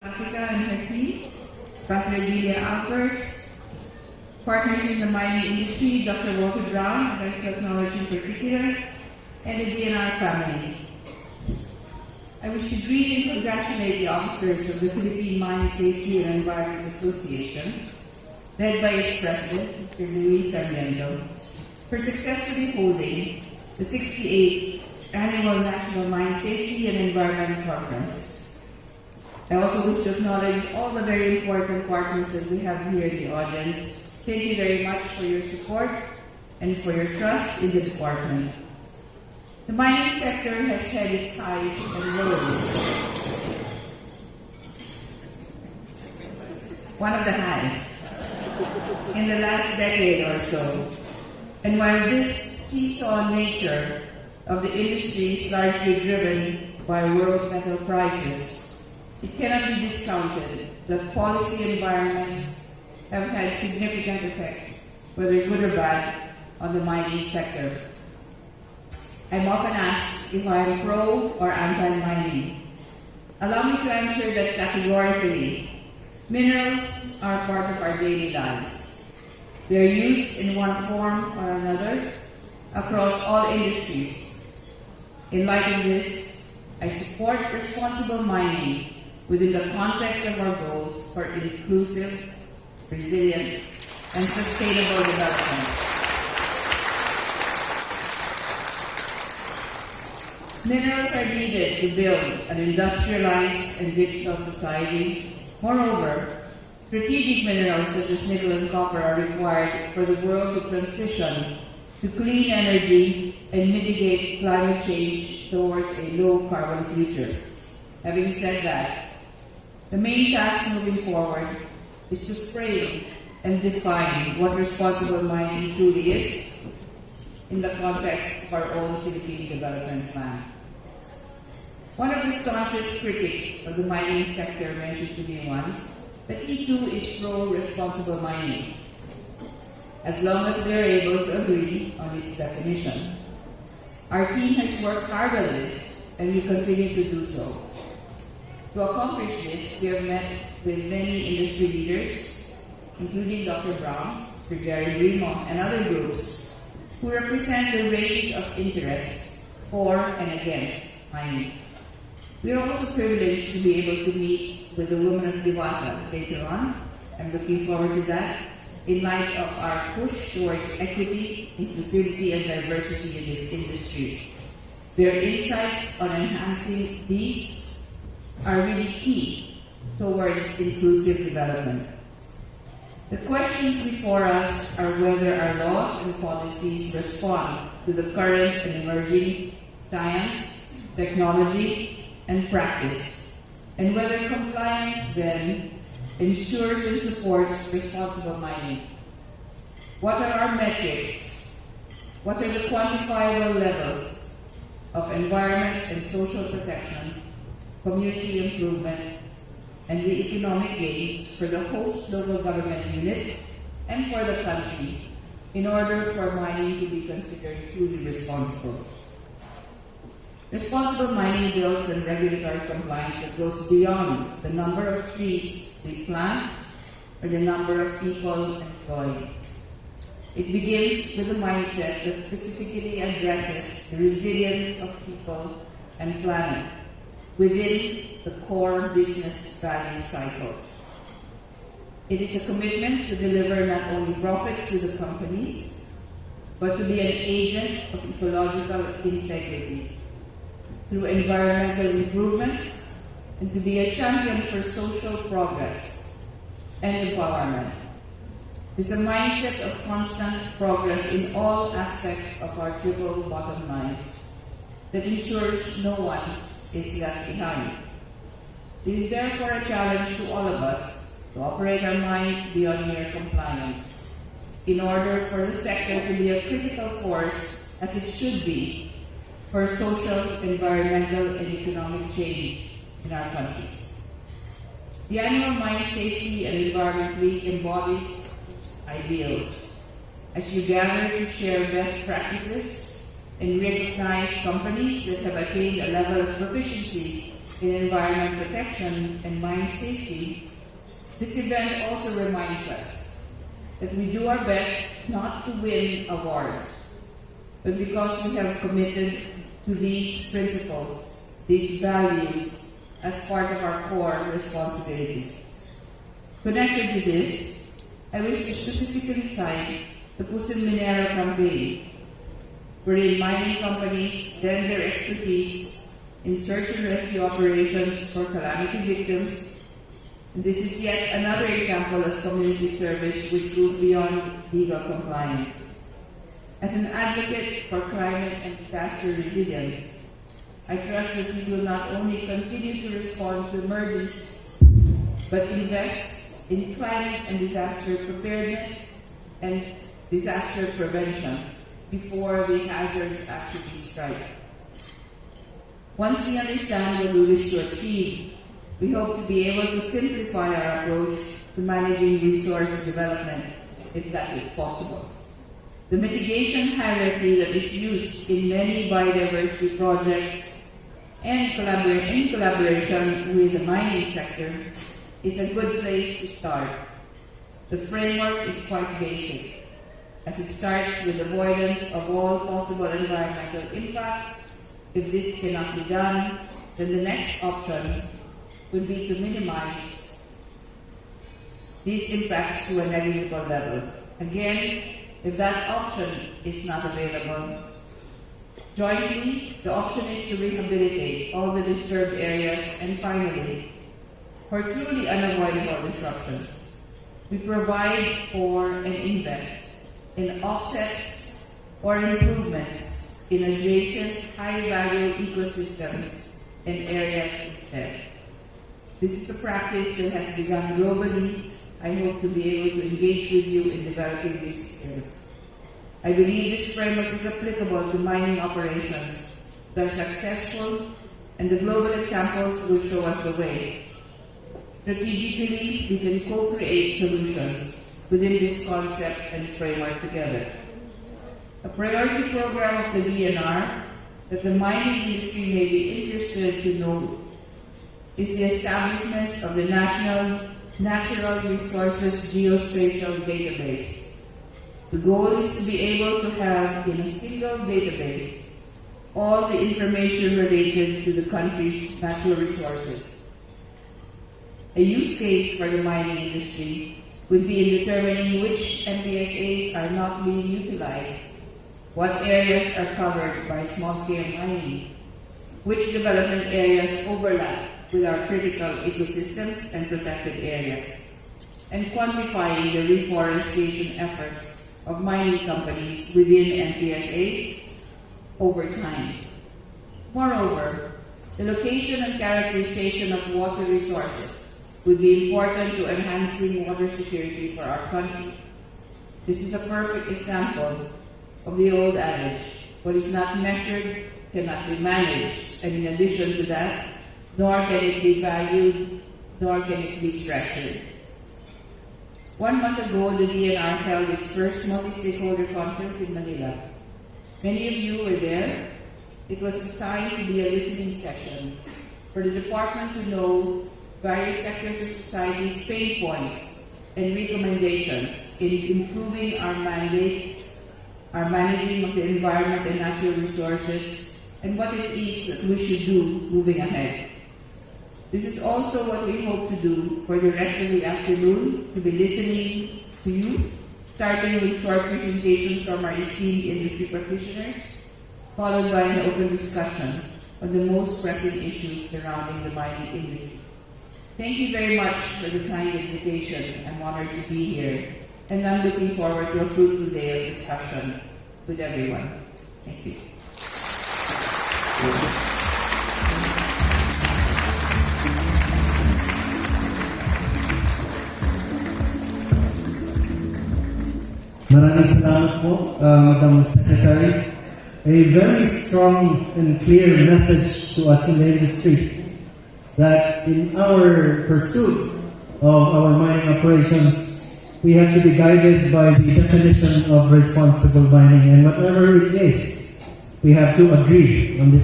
Africa and her team, Pastor Delia Albert, partners in the mining industry, Dr. Walter Brown, and technology in particular, and the DNR family. I wish to greet and congratulate the officers of the Philippine Mine Safety and Environment Association, led by its president, Mr. Luis Sarmiento, for successfully holding the 68th Annual National Mine Safety and Environment Conference. I also wish to acknowledge all the very important partners that we have here in the audience. Thank you very much for your support and for your trust in the department. The mining sector has had its highs and lows. One of the highs in the last decade or so. And while this seesaw nature of the industry is largely driven by world metal prices, it cannot be discounted that policy environments have had significant effects, whether good or bad, on the mining sector. I'm often asked if I am pro or anti-mining. Allow me to answer that categorically. Minerals are part of our daily lives. They are used in one form or another across all industries. In light of this, I support responsible mining within the context of our goals for inclusive, resilient, and sustainable development. Minerals are needed to build an industrialized and digital society. Moreover, strategic minerals such as nickel and copper are required for the world to transition to clean energy and mitigate climate change towards a low-carbon future. Having said that, the main task moving forward is to frame and define what responsible mining truly is in the context of our own Philippine development plan. One of the staunchest critics of the mining sector mentioned to me once that he too is pro-responsible mining, as long as we are able to agree on its definition. Our team has worked hard on this, and we continue to do so. To accomplish this, we have met with many industry leaders, including Dr. Brown, Sir Jerry Remo, and other groups who represent the range of interests for and against mining. We are also privileged to be able to meet with the women of Diwata later on. I'm looking forward to that in light of our push towards equity, inclusivity, and diversity in this industry. Their insights on enhancing these are really key towards inclusive development. The questions before us are whether our laws and policies respond to the current and emerging science, technology, and practice, and whether compliance then ensures and supports responsible mining. What are our metrics? What are the quantifiable levels of environment and social protection, community improvement, and the economic gains for the host local government unit and for the country in order for mining to be considered truly responsible? Responsible mining builds on regulatory compliance that goes beyond the number of trees we plant or the number of people employed. It begins with a mindset that specifically addresses the resilience of people and planet within the core business value cycle. It is a commitment to deliver not only profits to the companies, but to be an agent of ecological integrity through environmental improvements, and to be a champion for social progress and empowerment. It's a mindset of constant progress in all aspects of our triple bottom lines that ensures no one is left behind. It is therefore a challenge to all of us to operate our minds beyond mere compliance in order for the sector to be a critical force, as it should be, for social, environmental, and economic change in our country. The annual Mine Safety and Environment Week embodies ideals as you gather to share best practices and recognize companies that have attained a level of proficiency in environment protection and mine safety, this event also reminds us that we do our best not to win awards, but because we have committed to these principles, these values, as part of our core responsibilities. Connected to this, I wish to specifically cite the Puso Minero campaign, wherein mining companies lend their expertise in search and rescue operations for calamity victims. And this is yet another example of community service which goes beyond legal compliance. As an advocate for climate and disaster resilience, I trust that we will not only continue to respond to emergencies, but invest in climate and disaster preparedness and disaster prevention before the hazards actually strike. Once we understand what we wish to achieve, we hope to be able to simplify our approach to managing resource development, if that is possible. The mitigation hierarchy that is used in many biodiversity projects and in collaboration with the mining sector is a good place to start. The framework is quite basic, as it starts with avoidance of all possible environmental impacts. If this cannot be done, then the next option would be to minimize these impacts to a negligible level. Again, if that option is not available, jointly, the option is to rehabilitate all the disturbed areas, and finally, for truly unavoidable disruptions, we provide for and invest in offsets or improvements in adjacent high-value ecosystems and areas instead. This is a practice that has begun globally. I hope to be able to engage with you in developing this area. I believe this framework is applicable to mining operations that are successful, and the global examples will show us the way. Strategically, we can co-create solutions within this concept and framework together. A priority program of the DNR that the mining industry may be interested to know is the establishment of the National Natural Resources Geospatial Database. The goal is to be able to have in a single database all the information related to the country's natural resources. A use case for the mining industry would be in determining which MPSAs are not being utilized, what areas are covered by small-scale mining, which development areas overlap with our critical ecosystems and protected areas, and quantifying the reforestation efforts of mining companies within MPSAs over time. Moreover, the location and characterization of water resources would be important to enhancing water security for our country. This is a perfect example of the old adage, what is not measured cannot be managed, and in addition to that, nor can it be valued, nor can it be treasured. 1 month ago, the DNR held its first multi-stakeholder conference in Manila. Many of you were there. It was designed to be a listening session for the department to know various sectors of society's pain points and recommendations in improving our mandate, our managing of the environment and natural resources, and what it is that we should do moving ahead. This is also what we hope to do for the rest of the afternoon, to be listening to you, starting with short presentations from our esteemed industry practitioners, followed by an open discussion on the most pressing issues surrounding the mining industry. Thank you very much for the kind invitation. I'm honored to be here, and I'm looking forward to a fruitful day of discussion with everyone. Thank you. Maraming salamat po, Madam Secretary. A very strong and clear message to us in the industry that in our pursuit of our mining operations, we have to be guided by the definition of responsible mining, and whatever it is, we have to agree on this